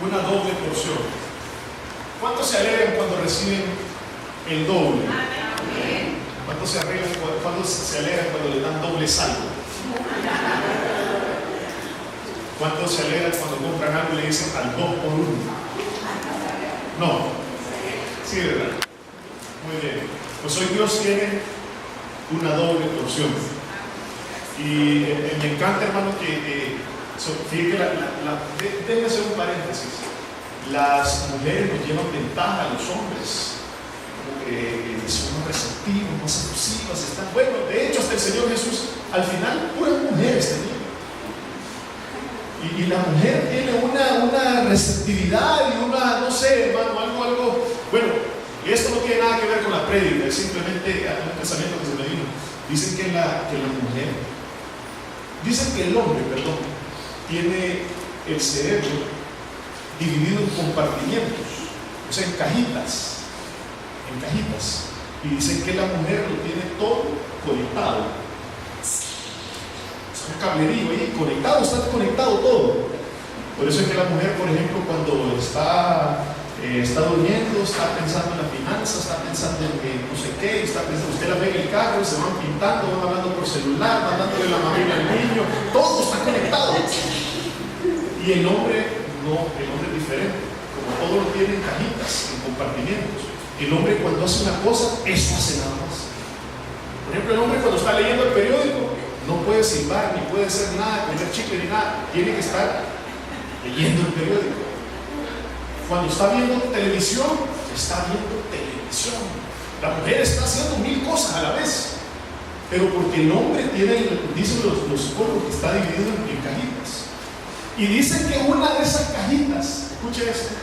una doble porción. ¿Cuántos se alegran cuando reciben el doble? ¿Cuántos se alegran cuando le dan doble saldo? ¿Cuántos se alegran cuando compran algo y le dicen al 2 por 1? No. Sí, ¿verdad? Muy bien. Pues hoy Dios tiene una doble porción. Y me encanta, hermano, que fíjate, déjenme hacer un paréntesis. Las mujeres nos llevan ventaja a los hombres, como que son más receptivos, más efusivas, están bueno. De hecho, hasta el Señor Jesús, al final, puras mujeres tenía. Y la mujer tiene una receptividad y una, no sé, hermano, algo. Bueno, y esto no tiene nada que ver con la prédica, es simplemente un pensamiento que se me vino. Dicen que la mujer, dicen que el hombre, perdón, tiene el cerebro dividido en compartimientos, o sea, en cajitas. Y dicen que la mujer lo tiene todo conectado. Es un cablerío ahí, conectado, está conectado todo. Por eso es que la mujer, por ejemplo, cuando está durmiendo, está pensando en la finanza, está pensando en no sé qué, está pensando, usted la ve en el carro, se van pintando, van hablando por celular, van dándole la mamila al niño, todo está conectado. Y el hombre no, el hombre es diferente, como todo lo tiene en cajitas, en compartimientos. El hombre cuando hace una cosa, eso hace nada más. Por ejemplo, el hombre cuando está leyendo el periódico, no puede silbar, ni puede hacer nada, comer chicle ni nada, tiene que estar leyendo el periódico. Cuando está viendo televisión, está viendo televisión. La mujer está haciendo 1000 cosas a la vez, pero porque el hombre tiene, dicen los psicólogos, que está dividido en cajitas. Y dicen que una de esas cajitas, escuche esto,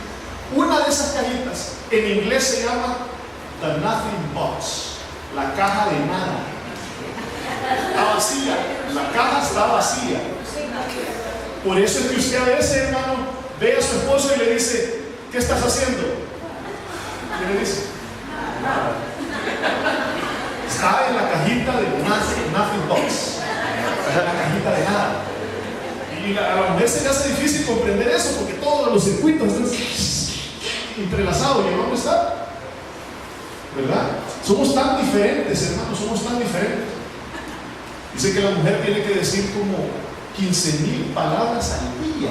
una de esas cajitas en inglés se llama the nothing box, la caja de nada. Está vacía, la caja está vacía. Por eso es que usted a veces, hermano, ve a su esposo y le dice, ¿qué estás haciendo? ¿Qué le dice? Nada. Está en la cajita de nothing box, está en la cajita de nada. Y a la mujer se le hace difícil comprender eso porque todos los circuitos están entrelazados. ¿Y dónde está? ¿Verdad? Somos tan diferentes, hermanos, somos tan diferentes. Dice que la mujer tiene que decir como 15,000 palabras al día.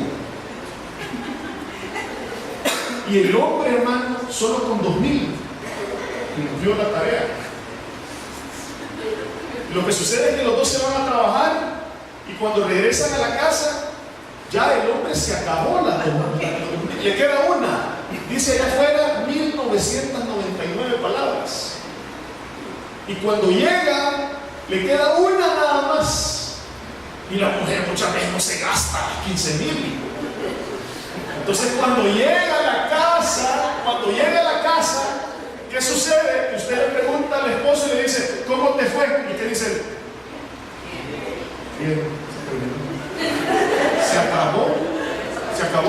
Y el hombre, hermano, solo con 2,000 cumplió la tarea. Lo que sucede es que los dos se van a trabajar y cuando regresan a la casa, ya el hombre se acabó le queda una. Dice allá afuera 1999 palabras. Y cuando llega, le queda una nada más. Y la mujer muchas veces no se gasta 15,000. Entonces cuando llega a la casa, ¿qué sucede? Que usted le pregunta al esposo y le dice, ¿cómo te fue? ¿Y qué dice? Bien. Se acabó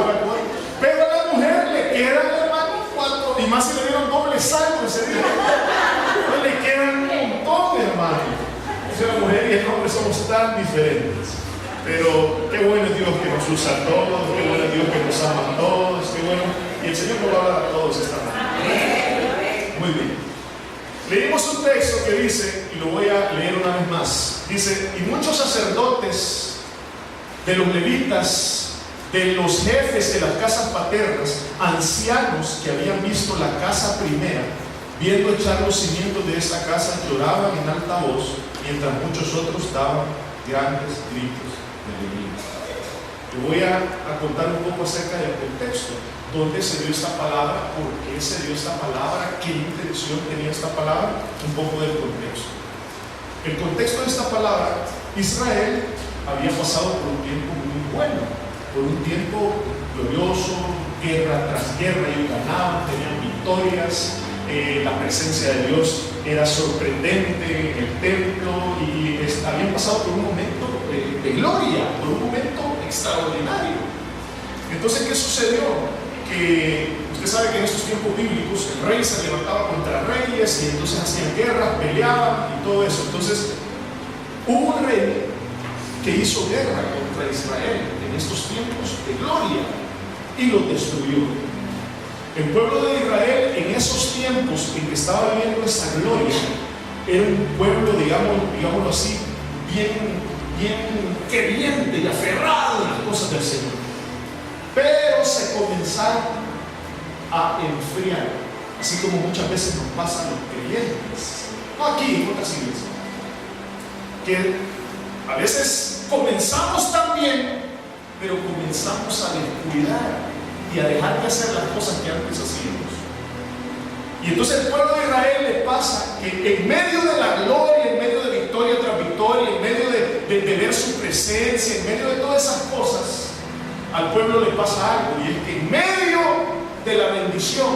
la cuota. Pero a la mujer le quedan, hermano, 4, y más si le dieron doble saldo ese día. Entonces le quedan un montón, hermano. O sea, la mujer y el hombre somos tan diferentes. Pero qué bueno es Dios que nos usa a todos, qué bueno es Dios que nos ama a todos, qué bueno. Y el Señor nos va a dar a todos esta mañana. Muy bien. Leímos un texto que dice, y lo voy a leer una vez más. Dice, y muchos sacerdotes de los levitas, de los jefes de las casas paternas, ancianos que habían visto la casa primera, viendo echar los cimientos de esta casa, lloraban en alta voz, mientras muchos otros daban grandes gritos de alegría. Te voy a contar un poco acerca del contexto, dónde se dio esta palabra, por qué se dio esta palabra, qué intención tenía esta palabra, un poco del contexto. El contexto de esta palabra, Israel había pasado por un tiempo muy bueno, por un tiempo glorioso, guerra tras guerra, ellos ganaban, tenían victorias, la presencia de Dios era sorprendente en el templo y habían pasado por un momento de gloria, por un momento extraordinario. Entonces, ¿qué sucedió? Que usted sabe que en estos tiempos bíblicos el rey se levantaba contra reyes y entonces hacían guerras, peleaban y todo eso. Entonces, hubo un rey que hizo guerra contra Israel en estos tiempos de gloria. y los destruyó. El pueblo de Israel en esos tiempos en que estaba viviendo esa gloria, era un pueblo, digámoslo así, bien queriente y aferrado en las cosas del Señor. Pero se comenzaron a enfriar, así como muchas veces nos pasa a los creyentes, no aquí, en otras iglesias, que a veces comenzamos tan bien, pero comenzamos a descuidar y a dejar de hacer las cosas que antes hacíamos. Y entonces el pueblo de Israel le pasa que en medio de la gloria, en medio de victoria tras victoria, en medio de ver su presencia, en medio de todas esas cosas, al pueblo le pasa algo, y es que en medio de la bendición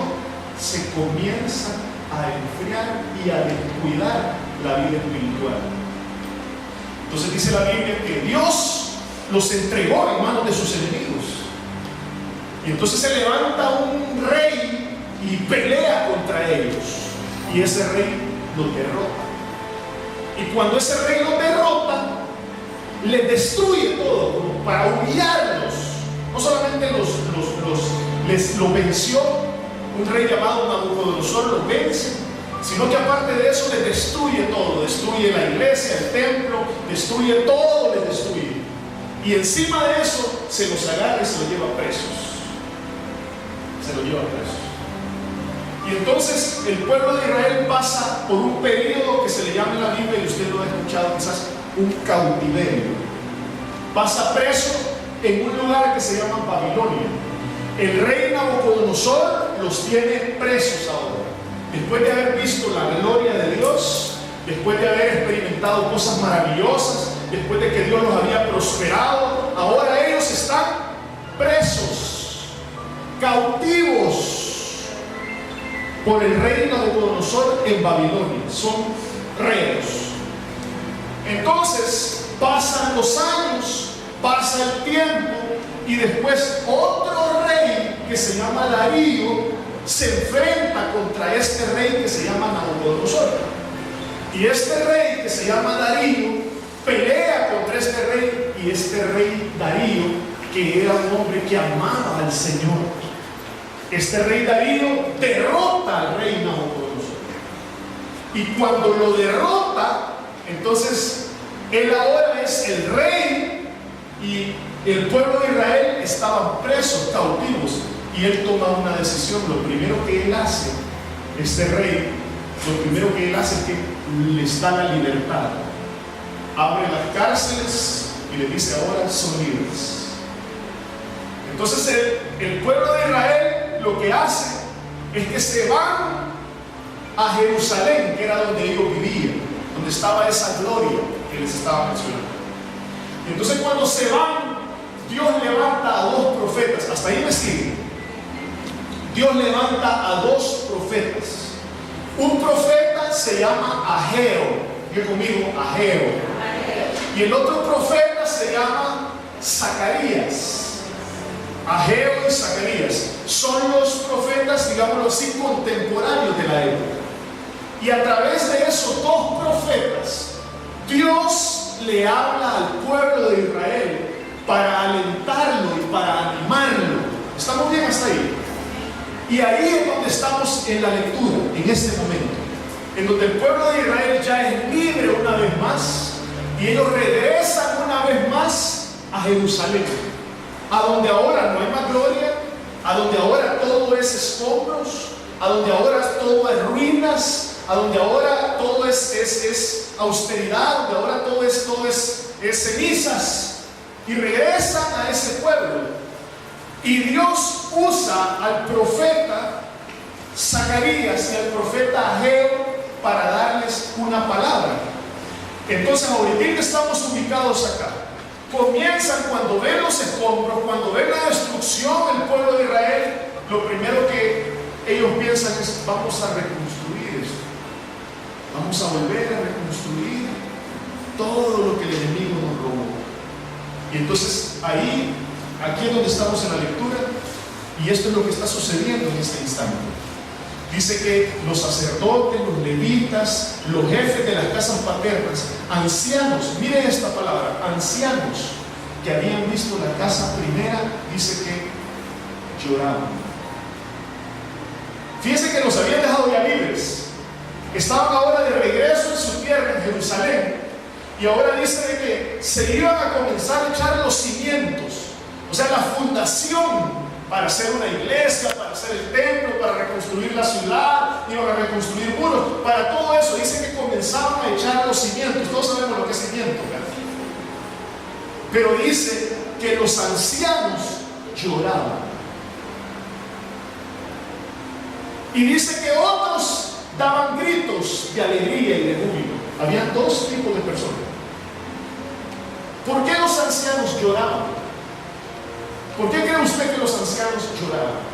se comienza a enfriar y a descuidar la vida espiritual. Entonces dice la Biblia que Dios los entregó en manos de sus enemigos. Y entonces se levanta un rey y pelea contra ellos. Y ese rey los derrota. Y cuando ese rey los derrota, les destruye todo, como para humillarlos. No solamente los venció, un rey llamado Nabucodonosor los vence, sino que aparte de eso les destruye todo. Destruye la iglesia, el templo, destruye todo, les destruye. Y encima de eso se los agarra y se los lleva presos. Se los lleva presos. Y entonces el pueblo de Israel pasa por un periodo que se le llama en la Biblia, y usted lo ha escuchado quizás, un cautiverio. Pasa preso en un lugar que se llama Babilonia. El rey Nabucodonosor los tiene presos ahora. Después de haber visto la gloria de Dios, después de haber experimentado cosas maravillosas, después de que Dios los había prosperado, ahora ellos están presos, cautivos por el rey Nabucodonosor en Babilonia. Son reos. Entonces pasan los años, pasa el tiempo, y después otro rey que se llama Darío se enfrenta contra este rey que se llama Nabucodonosor. Y este rey que se llama Darío pelea contra este rey, y este rey Darío, que era un hombre que amaba al Señor, este rey Darío derrota al rey Nabucodonosor. Y cuando lo derrota, entonces él ahora es el rey, y el pueblo de Israel estaban presos, cautivos, y él toma una decisión. Lo primero que él hace, este rey, lo primero que él hace es que les da la libertad. Abre las cárceles y le dice: ahora son libres. Entonces el pueblo de Israel lo que hace es que se van a Jerusalén, que era donde ellos vivían, donde estaba esa gloria que les estaba mencionando. Y entonces cuando se van, Dios levanta a dos profetas. Hasta ahí me sigue. Dios levanta a dos profetas. Un profeta se llama Ageo. Diga conmigo, Ageo. Y el otro profeta se llama Zacarías. Ageo y Zacarías son los profetas, digámoslo así, contemporáneos de la época. Y a través de esos dos profetas, Dios le habla al pueblo de Israel para alentarlo y para animarlo. ¿Estamos bien hasta ahí? Y ahí es donde estamos en la lectura, en este momento, en donde el pueblo de Israel ya es libre una vez más, y ellos regresan una vez más a Jerusalén, a donde ahora no hay más gloria, a donde ahora todo es escombros, a donde ahora todo es ruinas, a donde ahora todo es austeridad, donde ahora todo es cenizas. Y regresan a ese pueblo. Y Dios usa al profeta Zacarías y al profeta Ageo para darles una palabra. Entonces ahorita estamos ubicados acá. Comienzan cuando ven los escombros, cuando ven la destrucción del pueblo de Israel. Lo primero que ellos piensan es: vamos a reconstruir esto, vamos a volver a reconstruir todo lo que el enemigo nos robó. Y entonces aquí es donde estamos en la lectura, y esto es lo que está sucediendo en este instante. Dice que los sacerdotes, los levitas, los jefes de las casas paternas, ancianos, miren esta palabra, ancianos que habían visto la casa primera, dice que lloraban. Fíjense que los habían dejado ya libres. Estaban ahora de regreso en su tierra, en Jerusalén. Y ahora dice de que se iban a comenzar a echar los cimientos, o sea, la fundación para hacer una iglesia, para hacer el templo, para reconstruir la ciudad, iban a reconstruir muros. Para todo eso dice que comenzaban a echar los cimientos. Todos sabemos lo que es cimiento, ¿verdad? Pero dice que los ancianos lloraban. Y dice que otros daban gritos de alegría y de júbilo. Habían dos tipos de personas. ¿Por qué los ancianos lloraban? ¿Por qué cree usted que los ancianos lloraban?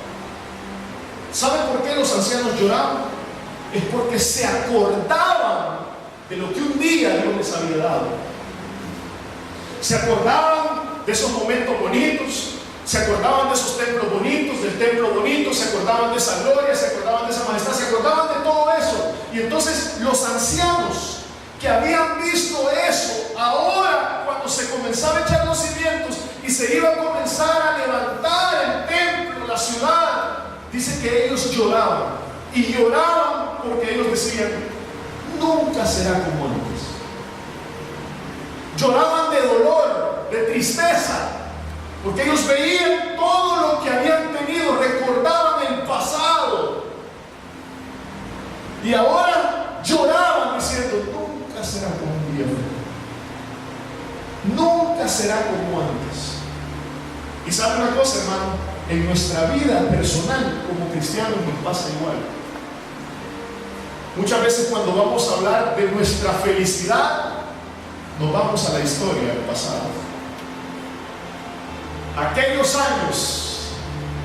¿Sabe por qué los ancianos lloraban? Es porque se acordaban de lo que un día Dios les había dado. Se acordaban de esos momentos bonitos, se acordaban de esos templos bonitos, del templo bonito, se acordaban de esa gloria, se acordaban de esa majestad, se acordaban de todo eso. Y entonces los ancianos que habían visto eso, ahora cuando se comenzaba a echar los cimientos y se iba a comenzar a levantar el templo, la ciudad, dice que ellos lloraban. Y lloraban porque ellos decían, nunca será como antes. Lloraban de dolor, de tristeza, porque ellos veían todo lo que habían tenido, recordaban el pasado. Y ahora lloraban diciendo, nunca será como un día. Nunca será como antes. Y sabe una cosa, hermano, en nuestra vida personal como cristianos nos pasa igual. Muchas veces cuando vamos a hablar de nuestra felicidad, nos vamos a la historia del pasado. Aquellos años,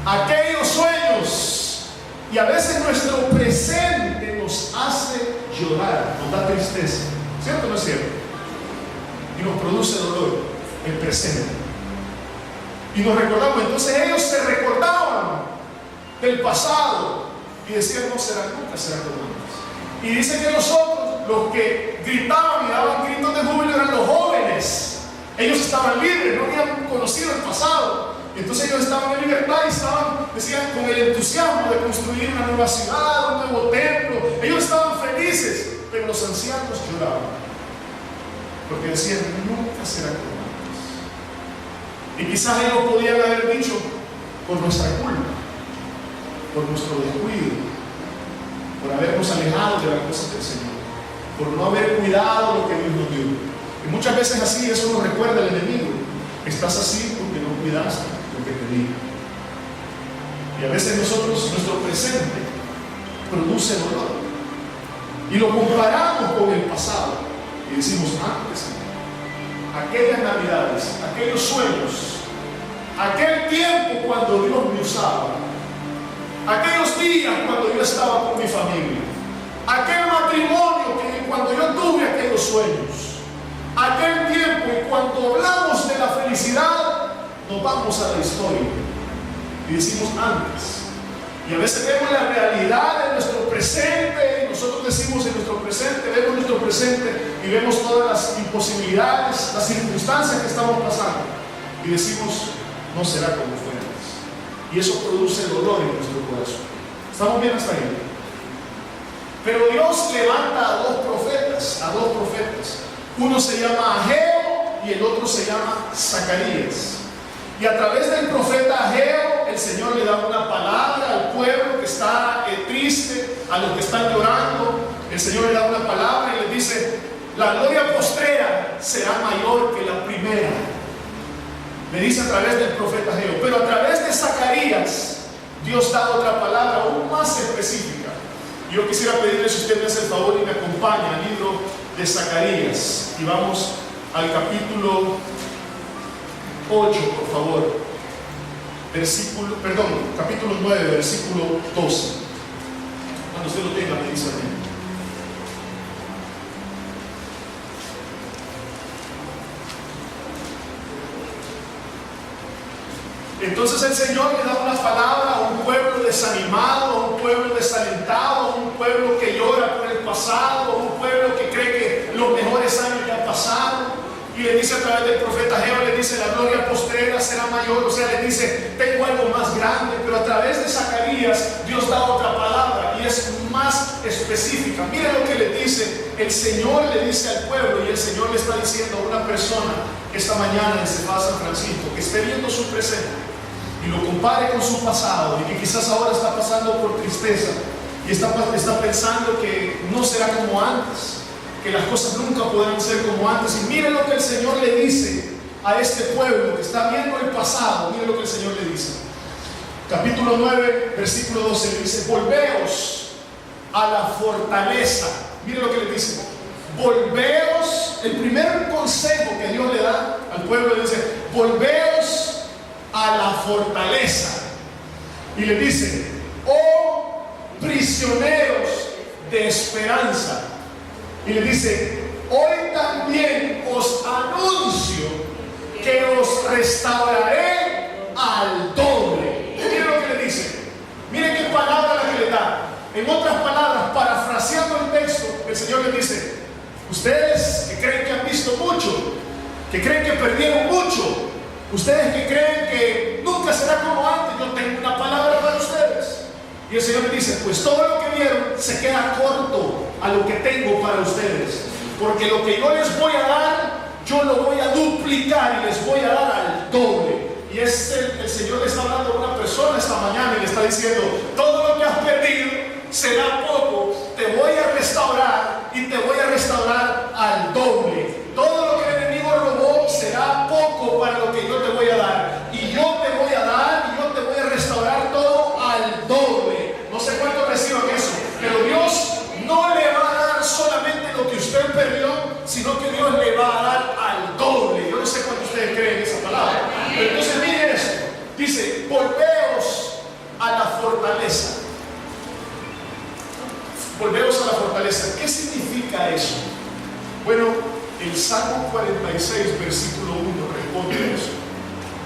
aquellos sueños, y a veces nuestro presente nos hace llorar, nos da tristeza. ¿Cierto o no es cierto? Y nos produce dolor el presente. Y nos recordamos, entonces ellos se recordaban del pasado y decían, no será, nunca será como antes. Y dice que nosotros, los que gritaban y daban gritos de júbilo, eran los jóvenes. Ellos estaban libres, no habían conocido el pasado. Entonces ellos estaban en libertad y estaban, decían, con el entusiasmo de construir una nueva ciudad, un nuevo templo. Ellos estaban felices, pero los ancianos lloraban, porque decían, nunca será como antes. Y quizás ellos podían haber dicho, por nuestra culpa, por nuestro descuido, por habernos alejado de las cosas del Señor, por no haber cuidado lo que Dios nos dio. Y muchas veces así eso nos recuerda al enemigo. Estás así porque no cuidaste lo que te di. Y a veces nosotros, nuestro presente produce dolor y lo comparamos con el pasado y decimos, antes, aquellas navidades, aquellos sueños, aquel tiempo cuando Dios me usaba, aquellos días cuando yo estaba con mi familia, aquel matrimonio que cuando yo tuve aquellos sueños, aquel tiempo y cuando hablamos de la felicidad, nos vamos a la historia y decimos antes. Y a veces vemos la realidad de nuestro presente y nosotros decimos en nuestro presente, vemos nuestro presente y vemos todas las imposibilidades, las circunstancias que estamos pasando y decimos, no será como fue antes. Y eso produce dolor en nuestro corazón. ¿Estamos bien hasta ahí? Pero Dios levanta a dos profetas. Uno se llama Ageo y el otro se llama Zacarías. Y a través del profeta Ageo, el Señor le da una palabra al pueblo que está triste, a los que están llorando. El Señor le da una palabra y les dice, la gloria postrera será mayor que la primera. Le dice a través del profeta Ageo. Pero a través de Zacarías, Dios da otra palabra aún más específica. Yo quisiera pedirle, si usted me hace el favor y me acompaña al libro de Zacarías, y vamos al capítulo 8, por favor, capítulo 9, versículo 12. Cuando usted lo tenga, me dice a mí. Entonces el Señor le da una palabra a un pueblo desanimado, a un pueblo desalentado, a un pueblo que llora por el pasado, a un pueblo que cree que los mejores años ya pasaron, y le dice a través del profeta Ageo, le dice la gloria postrera será mayor, o sea, le dice tengo algo más grande, pero a través de Zacarías Dios da otra palabra y es más específica. Mira lo que le dice, el Señor le dice al pueblo y el Señor le está diciendo a una persona esta mañana en Cefá San Francisco que esté viendo su presente y lo compare con su pasado y que quizás ahora está pasando por tristeza y está pensando que no será como antes, que las cosas nunca podrán ser como antes. Y mire lo que el Señor le dice a este pueblo que está viendo el pasado. Mire lo que el Señor le dice. Capítulo 9, versículo 12, le dice: volveos a la fortaleza. Mire lo que le dice: volveos. El primer consejo que Dios le da al pueblo le dice: volveos a la fortaleza. Y le dice: oh prisioneros de esperanza. Y le dice: hoy también os anuncio que os restauraré al doble. Mire lo que le dice. Mire qué palabra la que le da. En otras palabras, parafraseando el texto, el Señor le dice: ustedes que creen que han visto mucho, que creen que perdieron mucho, ustedes que creen que nunca será como antes, yo tengo una palabra para ustedes. Y el Señor le dice: pues todo lo que vieron se queda corto a lo que tengo para ustedes, porque lo que yo les voy a dar, yo lo voy a duplicar y les voy a dar al doble. Y el Señor le está hablando a una persona esta mañana y le está diciendo: todo lo que has perdido será poco, te voy a restaurar y te voy a restaurar al doble. Todo lo que el enemigo robó será poco para lo que yo te voy a dar, y yo te voy a dar y yo te voy a restaurar todo al doble. No sé cuántos reciban eso, pero Dios no le va a dar solamente lo que usted perdió, sino que Dios le va a dar al doble. Yo no sé cuántos ustedes creen esa palabra, pero entonces miren esto. Dice: volveos a la fortaleza. Volveos a la fortaleza. ¿Qué significa eso? Bueno, el Salmo 46, versículo 1 responde a eso.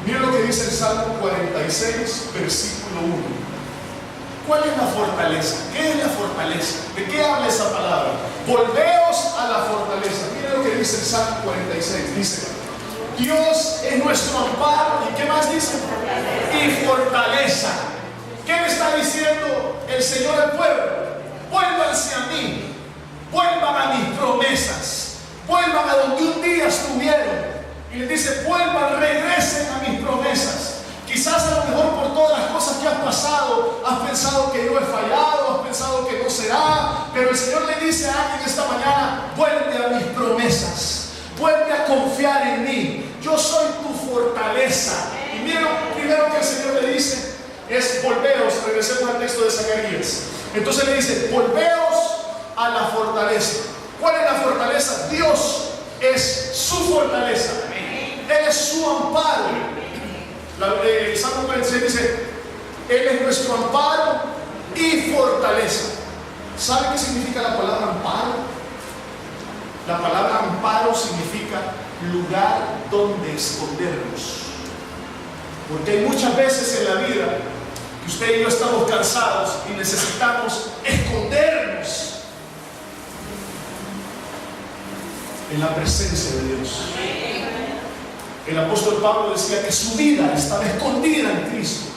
Miren lo que dice el Salmo 46, versículo 1. ¿Cuál es la fortaleza? ¿Qué es la fortaleza? ¿De qué habla esa palabra? Volveos a la fortaleza. Miren lo que dice el Salmo 46. Dice: Dios es nuestro amparo. ¿Y qué más dice? Y fortaleza. ¿Qué me está diciendo el Señor al pueblo? Vuélvanse a mí, vuelvan a mis promesas, vuelvan a donde un día estuvieron. Y le dice: vuelvan, regresen a mis promesas. Quizás a lo mejor por todas las cosas que has pasado, has pensado que yo he fallado, has pensado que no será, pero el Señor le dice a alguien esta mañana: vuelve a mis promesas, vuelve a confiar en mí, yo soy tu fortaleza. Y mira, lo primero que el Señor le dice es: volveos. Regresemos al texto de Zacarías. Entonces le dice: volveos a la fortaleza. ¿Cuál es la fortaleza? Dios es su fortaleza. Él es su amparo. El Salmo 46 dice: Él es nuestro amparo y fortaleza. ¿Sabe qué significa la palabra amparo? La palabra amparo significa lugar donde escondernos. Porque hay muchas veces en la vida que usted y yo estamos cansados y necesitamos escondernos en la presencia de Dios. El apóstol Pablo decía que su vida estaba escondida en Cristo.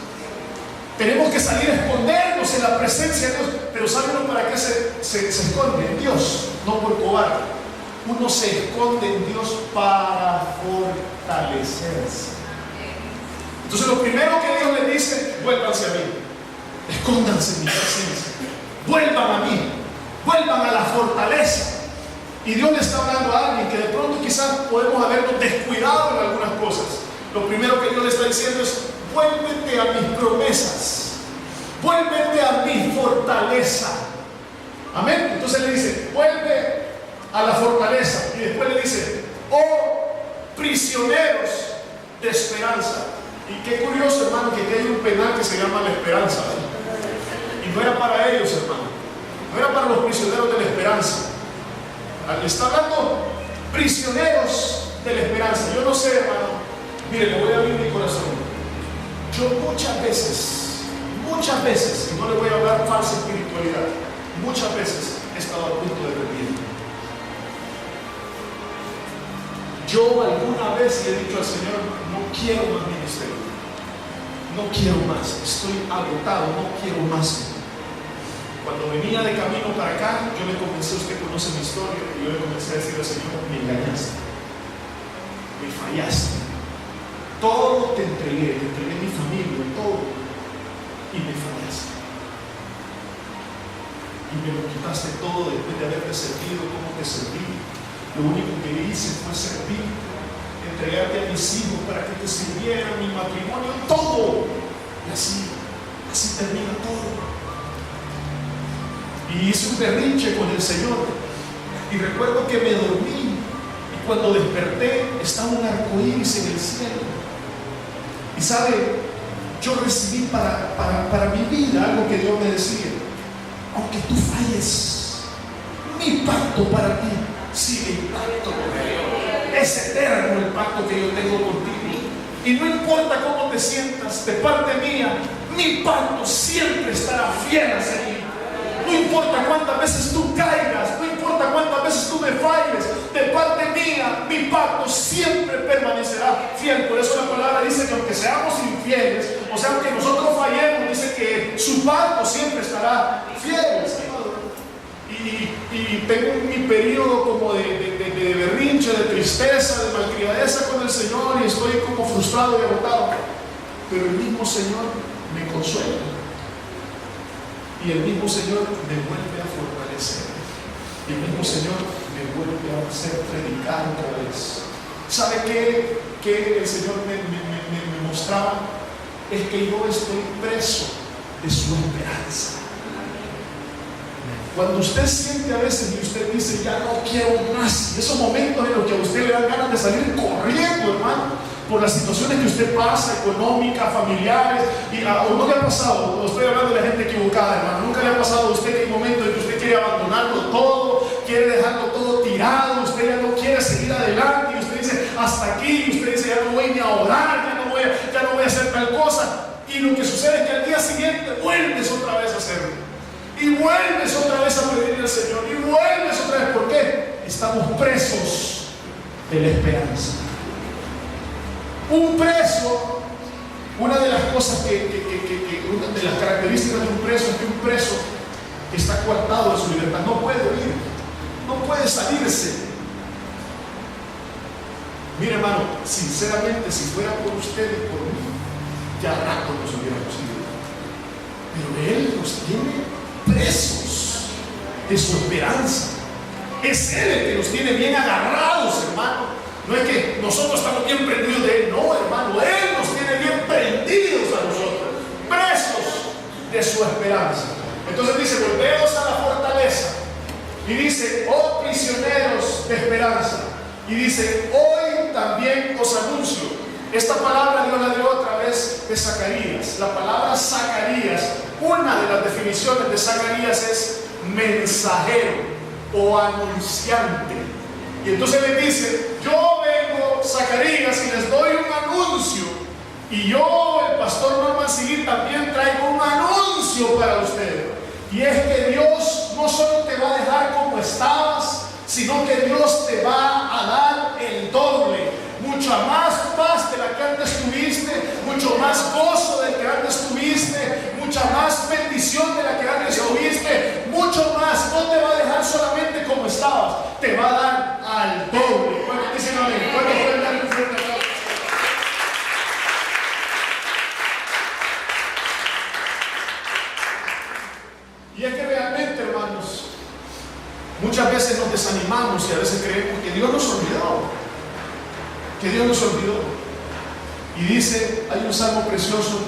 Tenemos que salir a escondernos en la presencia de Dios. Pero ¿saben uno para qué se esconde? En Dios, no por cobarde. Uno se esconde en Dios para fortalecerse. Entonces lo primero que Dios le dice: vuélvanse a mí, escóndanse en mi presencia, vuelvan a mí, vuelvan a la fortaleza. Y Dios le está hablando a alguien que de pronto quizás podemos habernos descuidado en algunas cosas. Lo primero que Dios le está diciendo es: vuélvete a mis promesas, vuélvete a mi fortaleza. Amén. Entonces le dice: vuelve a la fortaleza. Y después le dice: oh prisioneros de esperanza. Y qué curioso, hermano, que hay un penal que se llama la esperanza, ¿eh? Y no era para ellos, hermano, no era para los prisioneros de la esperanza. Está hablando prisioneros de la esperanza. Yo no sé, hermano, mire, le voy a abrir mi corazón. Yo muchas veces, y no le voy a hablar falsa espiritualidad, muchas veces he estado a punto de rendirme. Yo alguna vez le he dicho al Señor, no quiero más ministerio, no quiero más, estoy agotado, no quiero más. Cuando venía de camino para acá, yo le comencé, usted conoce mi historia, y yo le comencé a decir al Señor, me engañaste, me fallaste, todo te entregué mi familia, todo, y me fallaste. Y me lo quitaste todo después de haberte servido como te serví. Lo único que hice fue servir, entregarte a mis hijos para que te sirvieran, mi matrimonio, todo. Y así termina todo. Y hice un berrinche con el Señor. Y recuerdo que me dormí. Y cuando desperté, estaba un arcoíris en el cielo. Y sabe, yo recibí para mi vida algo que Dios me decía. Aunque tú falles, mi pacto para ti sigue intacto. Es eterno el pacto que yo tengo contigo. Y no importa cómo te sientas, de parte mía, mi pacto siempre estará fiel a seguir. No importa cuántas veces tú caigas, no importa cuántas veces tú me falles, de parte mía, mi pacto siempre permanecerá fiel. Por eso la palabra dice que aunque seamos infieles, o sea, aunque nosotros fallemos, dice que su pacto siempre estará fiel. Y tengo mi periodo como de berrinche, de tristeza, de malcriadeza con el Señor, y estoy como frustrado y agotado. Pero el mismo Señor me consuela. Y el mismo Señor me vuelve a fortalecer. Y el mismo Señor me vuelve a hacer predicar otra vez. ¿Sabe qué el Señor me mostraba? Es que yo estoy preso de su esperanza. Cuando usted siente a veces y usted dice, ya no quiero más, esos momentos en los que a usted le dan ganas de salir corriendo, hermano, por las situaciones que usted pasa, económicas, familiares, o no le ha pasado, no estoy hablando de la gente equivocada, hermano, nunca le ha pasado a usted que hay momentos en que usted quiere abandonarlo todo, quiere dejarlo todo tirado, usted ya no quiere seguir adelante, y usted dice, hasta aquí, y usted dice, ya no voy ni a orar, ya no voy a hacer tal cosa, y lo que sucede es que al día siguiente vuelves otra vez a hacerlo. Y vuelves otra vez a pedirle al Señor. Y vuelves otra vez. ¿Por qué? Estamos presos de la esperanza. Un preso, una de las cosas una de las características de un preso es que un preso está coartado de su libertad. No puede huir. No puede salirse. Mire, hermano, sinceramente, si fuera por usted y por mí, ya rato nos hubiéramos ido. Pero Él nos tiene presos de su esperanza. Es Él el que nos tiene bien agarrados, hermano. No es que nosotros estamos bien prendidos de Él, no, hermano. Él nos tiene bien prendidos a nosotros, presos de su esperanza. Entonces dice, volveos a la fortaleza. Y dice, oh prisioneros de esperanza. Y dice, hoy también os anuncio. Esta palabra Dios la dio otra vez de Zacarías. La palabra Zacarías, una de las definiciones de Zacarías es mensajero o anunciante. Y entonces le dice, yo vengo, Zacarías, y les doy un anuncio. Y yo, el pastor Norman Seguí, también traigo un anuncio para ustedes. Y es que Dios no solo te va a dejar como estabas, sino que Dios te va a dar el doble. Mucha más paz de la que antes tuviste, mucho más gozo del que antes tuviste, mucha más bendición de la que antes tuviste, mucho más. No te va a dejar solamente como estabas, te va a dar al doble. ¿Cuántos dicen amén? ¿Cuántos pueden dar un fuerte aplauso? Y es que realmente, hermanos, muchas veces nos desanimamos y a veces creemos que Dios nos olvidó. Que Dios nos olvidó. Y dice, hay un salmo precioso,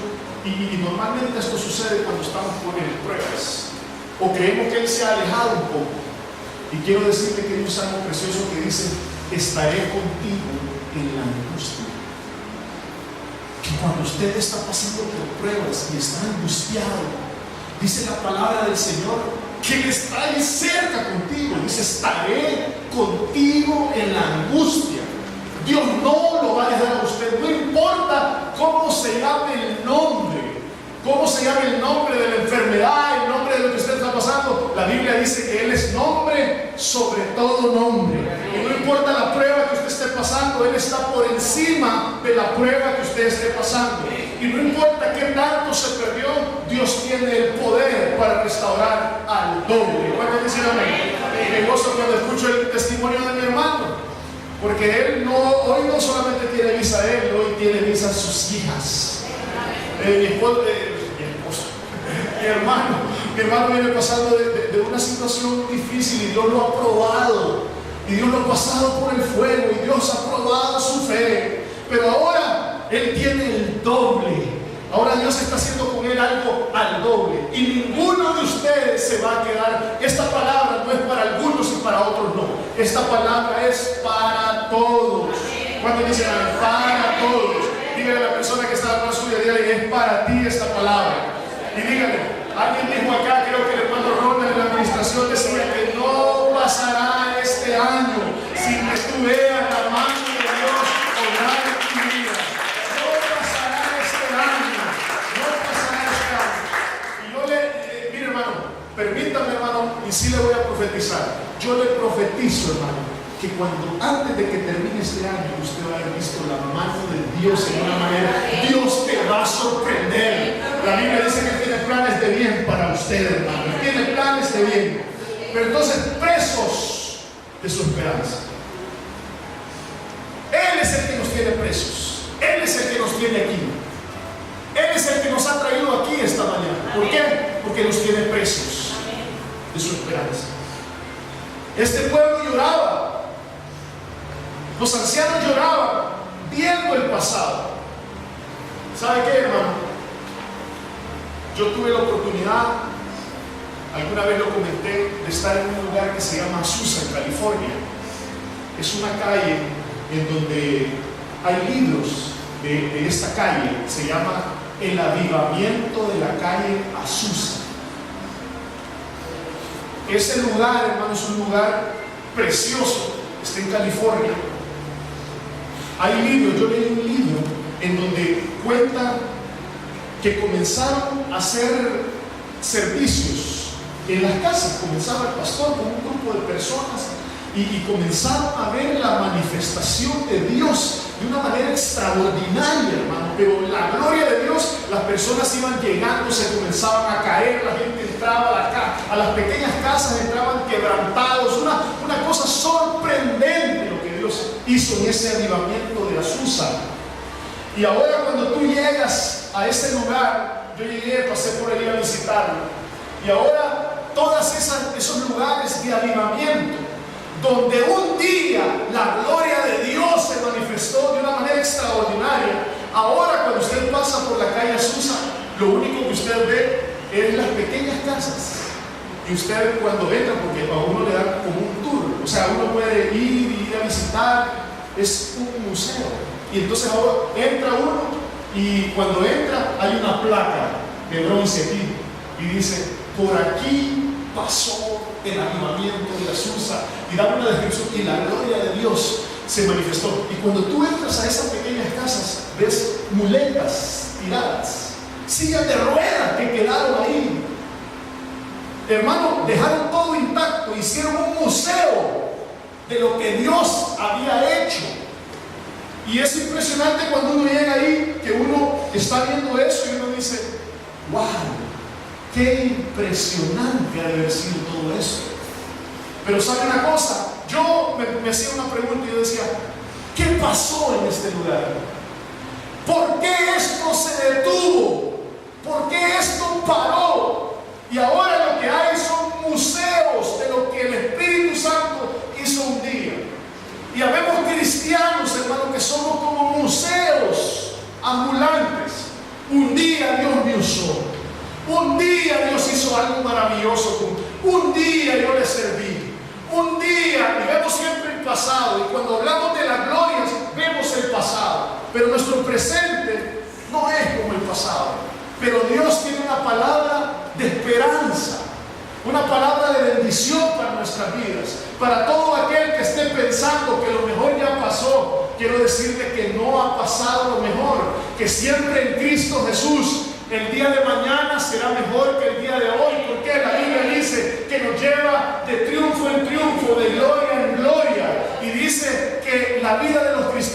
y normalmente esto sucede cuando estamos poniendo pruebas o creemos que Él se ha alejado un poco. Y quiero decirte que hay un salmo precioso que dice, estaré contigo en la angustia. Que cuando usted está pasando por pruebas y está angustiado, dice la palabra del Señor que Él está ahí cerca contigo. Dice, estaré contigo en la angustia. Dios no lo va a dejar a usted, no importa cómo se llame el nombre, cómo se llame el nombre de la enfermedad, el nombre de lo que usted está pasando. La Biblia dice que Él es nombre sobre todo nombre. Y no importa la prueba que usted esté pasando, pasando, Él está por encima de la prueba que usted esté pasando. Y no importa qué tanto se perdió, Dios tiene el poder para restaurar al doble. ¿Cuántos dicen amén? Me gozo cuando escucho el testimonio de mi hermano, porque él hoy no solamente tiene visa a él, hoy tiene visa a sus hijas. Mi hermano viene pasando de una situación difícil y Dios lo ha probado, y Dios lo ha pasado por el fuego, y Dios ha probado su fe, pero ahora él tiene el doble. Ahora Dios está haciendo con él algo al doble, y ninguno de ustedes se va a quedar. Esta palabra no es para algunos y para otros no. Esta palabra es para todos. ¿Cuántos dicen amén? Para todos. Dígale a la persona que está atrás suya, dígale, es para ti esta palabra. Y dígale, alguien dijo acá, creo que el hermano Ronald en la administración decía que no pasará este año sin que tú veas la mano de Dios obrar en tu vida. No pasará este año, no pasará este año. Y yo mire hermano, permítame hermano, y sí le voy a profetizar. Yo le profetizo hermano, que cuando antes de que termine este año usted va a haber visto la mano de Dios en una manera, Dios te va a sorprender. La Biblia dice que tiene planes de bien para usted, hermano. Tiene planes de bien. Pero entonces, presos de su esperanza. Él es el que nos tiene presos. Él es el que nos tiene aquí. Él es el que nos ha traído aquí esta mañana. ¿Por qué? Porque nos tiene presos de su esperanza. Este pueblo lloraba. Los ancianos lloraban viendo el pasado. ¿Sabe qué, hermano? Yo tuve la oportunidad, alguna vez lo comenté, de estar en un lugar que se llama Azusa, en California. Es una calle en donde hay libros de esta calle. Se llama El Avivamiento de la calle Azusa. Ese lugar, hermano, es un lugar precioso. Está en California. Hay libros, yo leí un libro en donde cuenta que comenzaron a hacer servicios en las casas. Comenzaba el pastor con un grupo de personas y comenzaron a ver la manifestación de Dios de una manera extraordinaria, hermano. Pero la gloria de Dios, las personas iban llegando, se comenzaban a caer, la gente entraba a las pequeñas casas, entraban quebrantados, una cosa sorprendente lo que Dios hizo en ese avivamiento de Azusa. Y ahora cuando tú llegas a ese lugar, yo llegué, pasé por ahí a visitarlo, y ahora todos esos lugares de avivamiento, donde un día la gloria de Dios se manifestó de una manera extraordinaria, ahora cuando usted pasa por la calle Azusa, lo único que usted ve es las pequeñas casas. Y usted cuando entra, porque a uno le dan como un tour, o sea, uno puede ir a visitar, es un museo. Y entonces ahora entra uno, y cuando entra hay una placa de bronce aquí, y dice, por aquí pasó el avivamiento de Azusa, y da una descripción, y la gloria de Dios se manifestó. Y cuando tú entras a esas pequeñas casas, ves muletas tiradas, sillas de ruedas que quedaron ahí. Hermano, dejaron todo intacto, hicieron un museo de lo que Dios había hecho. Y es impresionante cuando uno llega ahí, que uno está viendo eso y uno dice, wow, qué impresionante ha de haber sido todo eso. Pero sabe una cosa, yo me hacía una pregunta y yo decía, ¿qué pasó en este lugar? ¿Por qué esto se detuvo? ¿Por qué esto paró? Y ahora lo que hay son museos de lo que el Espíritu Santo hizo un día. Y habemos cristianos, hermanos, que somos como museos ambulantes. Un día Dios me usó. Un día Dios hizo algo maravilloso conmigo. Un día yo le serví. Un día, y vemos siempre el pasado. Y cuando hablamos de las glorias, vemos el pasado. Pero nuestro presente no es como el pasado. Pero Dios tiene una palabra de esperanza, una palabra de bendición para nuestras vidas. Para todo aquel que esté pensando que lo mejor ya pasó, quiero decirle que no ha pasado lo mejor, que siempre en Cristo Jesús el día de mañana será mejor que el día de hoy, porque la Biblia dice que nos lleva de triunfo en triunfo, de gloria en gloria, y dice que la vida de los cristianos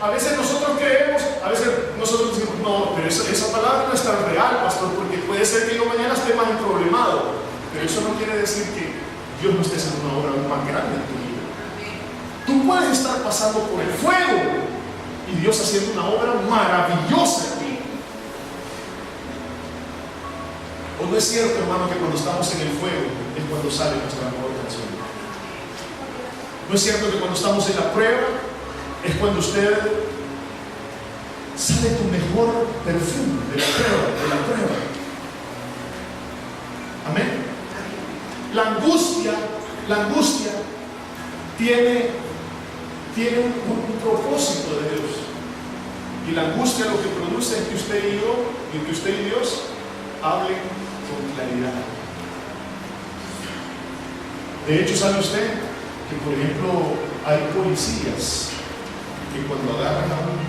A veces nosotros creemos, a veces nosotros decimos, no, pero esa palabra no es tan real, pastor, porque puede ser que yo mañana esté más emproblemado. Pero eso no quiere decir que Dios no esté haciendo una obra más grande en tu vida. Tú puedes estar pasando por el fuego y Dios haciendo una obra maravillosa en ti. ¿O no es cierto, hermano, que cuando estamos en el fuego es cuando sale nuestra mejor canción? ¿No es cierto que cuando estamos en la prueba es cuando usted sale tu mejor perfume de la prueba? Amén. La angustia tiene un propósito de Dios. Y la angustia lo que produce es que usted y Dios hablen con claridad. De hecho, ¿sabe usted que, por ejemplo, hay policías que cuando agarran a un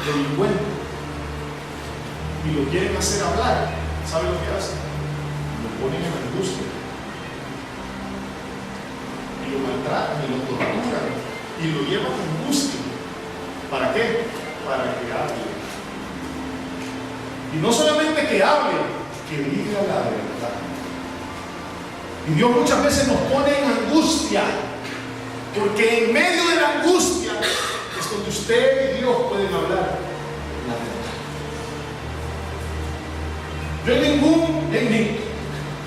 delincuente y lo quieren hacer hablar, ¿sabe lo que hacen? Lo ponen en angustia y lo maltratan y lo torturan y lo llevan a angustia. ¿Para qué? Para que hable. Y no solamente que hable, que diga la verdad. Y Dios muchas veces nos pone en angustia, porque en medio de la angustia es donde usted y Dios pueden hablar la verdad.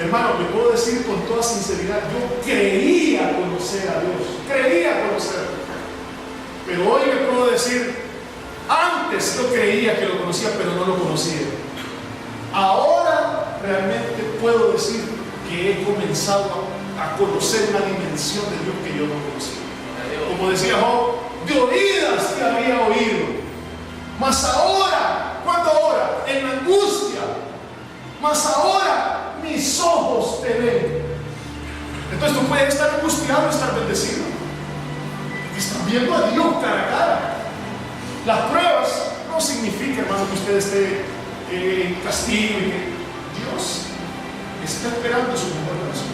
Hermano, le puedo decir con toda sinceridad, yo creía conocer a Dios, pero hoy le puedo decir, antes yo creía que lo conocía, pero no lo conocía. Ahora realmente puedo decir que he comenzado a conocer una dimensión de Dios que yo no conocía. Como decía Job, de oídas te había oído, mas ahora, ¿cuándo ahora? En la angustia, mas ahora mis ojos te ven. Entonces tú puedes estar angustiado y estar bendecido. Estás viendo a Dios cara a cara. Las pruebas no significan, hermano, que usted esté en castigo y que Dios está esperando su mejor corazón.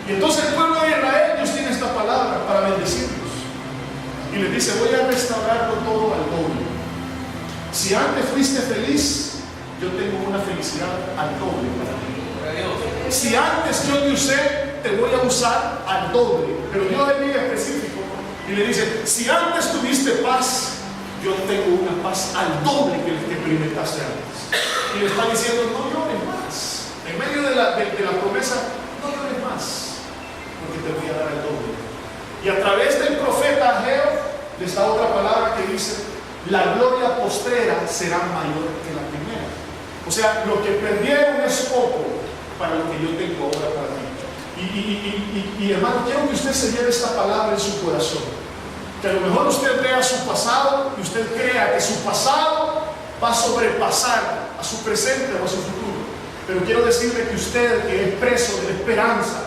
Y entonces el pueblo de Israel, Dios tiene esta palabra para bendecirlos. Y les dice, voy a restaurarlo todo al doble. Si antes fuiste feliz, yo tengo una felicidad al doble para ti. Si antes yo te usé, te voy a usar al doble. Pero Dios es bien específico y le dice, si antes tuviste paz, yo tengo una paz al doble que el que experimentaste antes. Y le está diciendo, no llores más. En medio de la promesa, no llores más, porque te voy a dar el doble. Y a través del profeta Ageo les da otra palabra que dice, la gloria postrera será mayor que la primera. O sea, lo que perdieron es poco para lo que yo tengo ahora para ti. Y hermano, quiero que usted se lleve esta palabra en su corazón. Que a lo mejor usted vea su pasado y usted crea que su pasado va a sobrepasar a su presente o a su futuro. Pero quiero decirle que usted que es preso de la esperanza,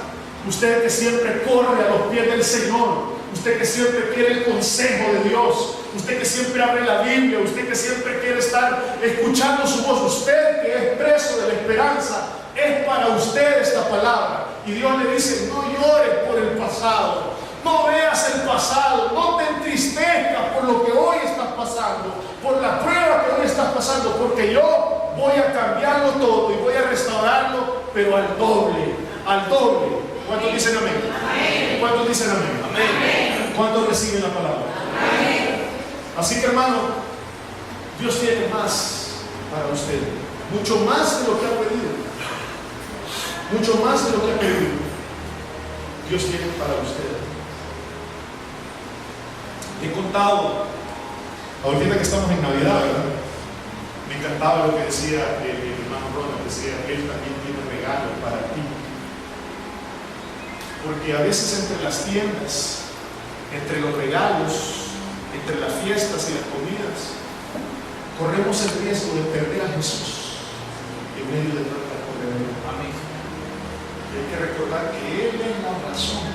usted que siempre corre a los pies del Señor, usted que siempre quiere el consejo de Dios, usted que siempre abre la Biblia, usted que siempre quiere estar escuchando su voz, usted que es preso de la esperanza, es para usted esta palabra. Y Dios le dice, no llores por el pasado, no veas el pasado, no te entristezcas por lo que hoy estás pasando, por la prueba que hoy estás pasando, porque yo voy a cambiarlo todo y voy a restaurarlo, pero al doble, al doble. ¿Cuántos dicen amén? Amén. ¿Cuántos dicen amén? Amén. ¿Cuántos reciben la palabra? Amén. Así que, hermano, Dios tiene más para usted, mucho más de lo que ha pedido, mucho más de lo que ha pedido. Dios tiene para usted. He contado, ahorita que estamos en Navidad, ¿verdad? Me encantaba lo que decía el hermano Ronald, decía, Él también tiene regalos para ti. Porque a veces entre las tiendas, entre los regalos, entre las fiestas y las comidas, corremos el riesgo de perder a Jesús en medio de tanta corredera. Amén. Y hay que recordar que Él es la razón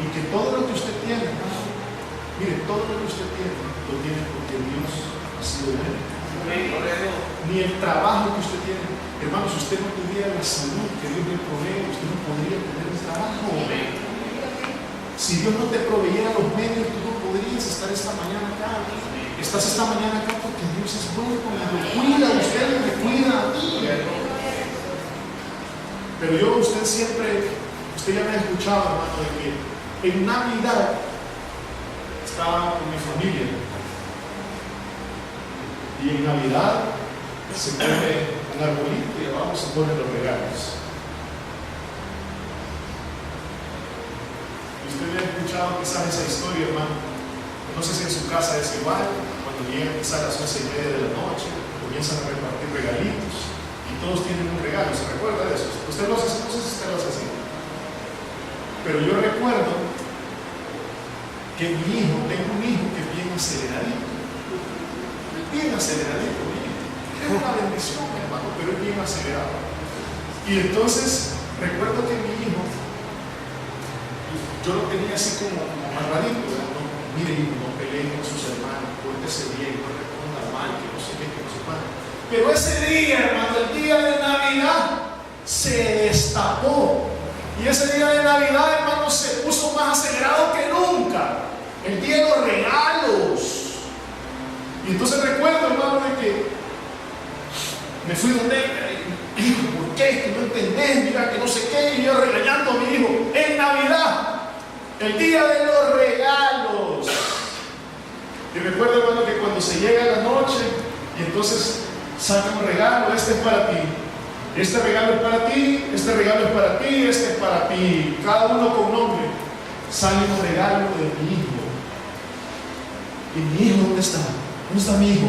y que todo lo que usted tiene, hermano, mire, todo lo que usted tiene, lo tiene porque Dios ha sido bueno. Ni el trabajo que usted tiene, hermano, si usted no tuviera la salud que Dios le provee, usted no podría tener el trabajo. Si Dios no te proveyera los medios, tú no podrías estar esta mañana acá. Estás esta mañana acá porque Dios es bueno, lo cuida a usted y me cuida a ti. Pero usted ya me ha escuchado, hermano, de que en Navidad estaba con mi familia. Y en Navidad se pone un arbolito y abajo se ponen los regalos. Usted me ha escuchado quizás esa historia, hermano. No sé si en su casa es igual. Cuando llegan quizás a las 11:30 de la noche, comienzan a repartir regalitos y todos tienen un regalo. ¿Se recuerda de eso? Usted lo hace así, no sé si usted lo hace así. Pero yo recuerdo que tengo un hijo que es bien aceleradito. Bien aceleradito, bien. Es una bendición, hermano, pero es bien acelerado. Y entonces recuerdo que mi hijo, yo lo tenía así como amarradito, ¿no? Mire, hijo, no peleen con sus hermanos, pórtese bien, no responda mal, que no sé qué, que no sé cuánto. Pero ese día, hermano, el día de Navidad, se destapó. Y ese día de Navidad, hermano, se puso más acelerado que nunca. El día de los regalos. Y entonces recuerdo, hermano, de que me fui donde él, hijo, ¿por qué? Que no entendés, mira, que no sé qué. Y yo regañando a mi hijo, en Navidad, el día de los regalos. Y recuerdo, hermano, que cuando se llega la noche, y entonces saca un regalo, este es para ti. Este regalo es para ti, este regalo es para ti, este es para ti. Cada uno con nombre. Sale un regalo de mi hijo. ¿Y mi hijo dónde está? ¿Dónde está mi hijo?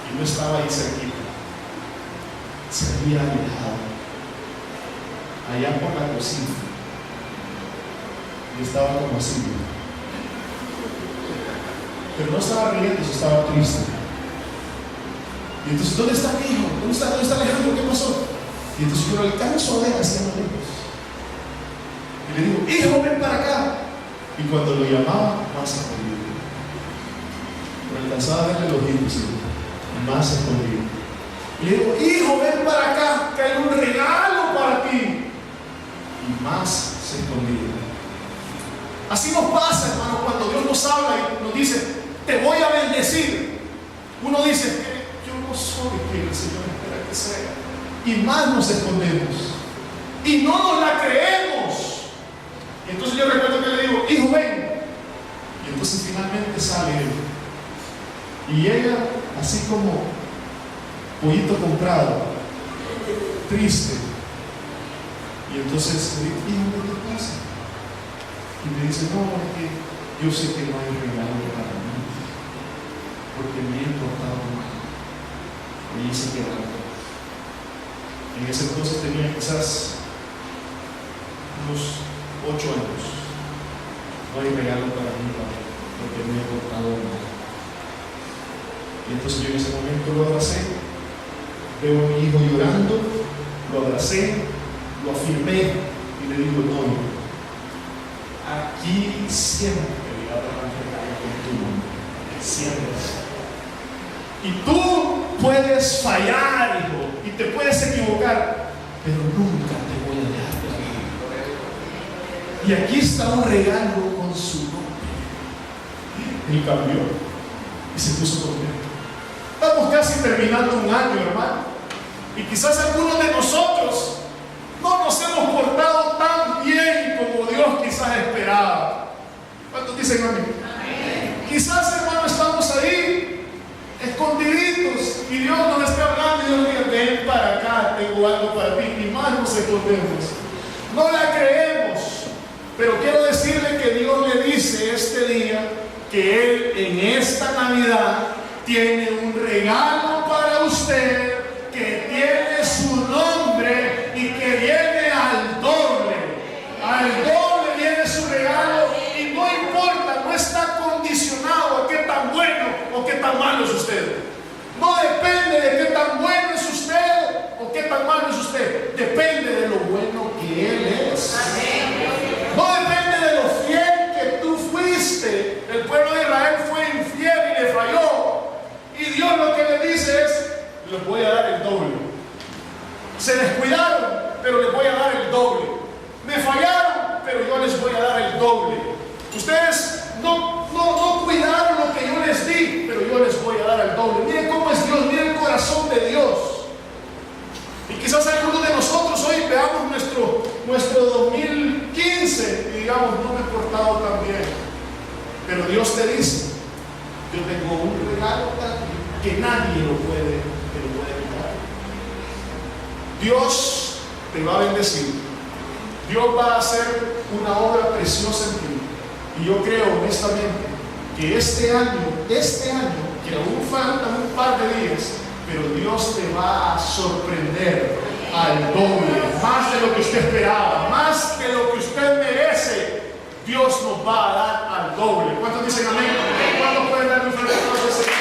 Y no estaba ahí cerquita. Se había alejado. Allá por la cocina. Y estaba como así. Pero no estaba riendo, estaba triste. Y entonces, ¿dónde está mi hijo? ¿Dónde está Alejandro? ¿Qué pasó? Y entonces yo lo alcanzo a ver hacia los lejos. Y le digo, hijo, ven para acá. Y cuando lo llamaba, más escondido. Pero alcanzaba a verle los ojos, más escondido. Y le digo, hijo, ven para acá, que hay un regalo para ti. Y más se escondía. Así nos pasa, hermano, cuando Dios nos habla y nos dice, te voy a bendecir. Uno dice, yo no soy quien el Señor espera que sea. Y más nos escondemos. Y no nos la creemos. Y entonces yo recuerdo que le digo, hijo, ven. Y entonces finalmente sale él. Y llega así como pollito comprado, triste. Y entonces le digo, hijo, ¿qué pasa? Y me dice, no, es que yo sé que no hay regalo para mí, porque me he portado mal. Me hice quebrar. En ese entonces tenía quizás unos 8 años. No hay regalo para mí, porque me he portado mal. Y entonces yo en ese momento lo abracé, veo a mi hijo llorando, lo abracé, lo afirmé y le digo, no, hijo, aquí siempre voy a trabajar con tu nombre, siempre. Y tú puedes fallar, hijo, y te puedes equivocar, pero nunca te voy a dejar. Y aquí está un regalo con su nombre. Y cambió y se puso contento. Estamos casi terminando un año, hermano, y quizás algunos de nosotros no nos hemos portado tan bien como Dios quizás esperaba. ¿Cuántos dicen amén? Amén. Quizás, hermano, estamos ahí escondiditos y Dios nos está hablando y Dios nos dice, ven para acá, tengo algo para ti, y más nos escondemos. No la creemos, pero quiero decirle que Dios le dice este día que Él en esta Navidad tiene un regalo para usted que tiene su nombre y que viene al doble. Al doble viene su regalo y no importa, no está condicionado a qué tan bueno o qué tan malo es usted. No depende de qué tan bueno es usted o qué tan malo es usted. Depende de lo bueno que Él es. No depende de lo fiel que tú fuiste. El pueblo de Israel fue infiel y le falló. Y Dios lo que le dice es, les voy a dar el doble. Se descuidaron, pero les voy a dar el doble. Me fallaron, pero yo les voy a dar el doble. Ustedes no cuidaron lo que yo les di, pero yo les voy a dar el doble. Miren cómo es Dios, miren el corazón de Dios. Y quizás algunos de nosotros hoy veamos nuestro 2015 y digamos, no me he portado tan bien. Pero Dios te dice, yo tengo un regalo para ti que nadie lo puede quitar. Dios te va a bendecir. Dios va a hacer una obra preciosa en ti. Y yo creo honestamente que este año, que aún faltan un par de días, pero Dios te va a sorprender al doble, más de lo que usted esperaba, más de lo que usted merece. Dios nos va a dar al doble. ¿Cuántos dicen amén? ¿Cuántos pueden dar un fuerte aplauso al Señor?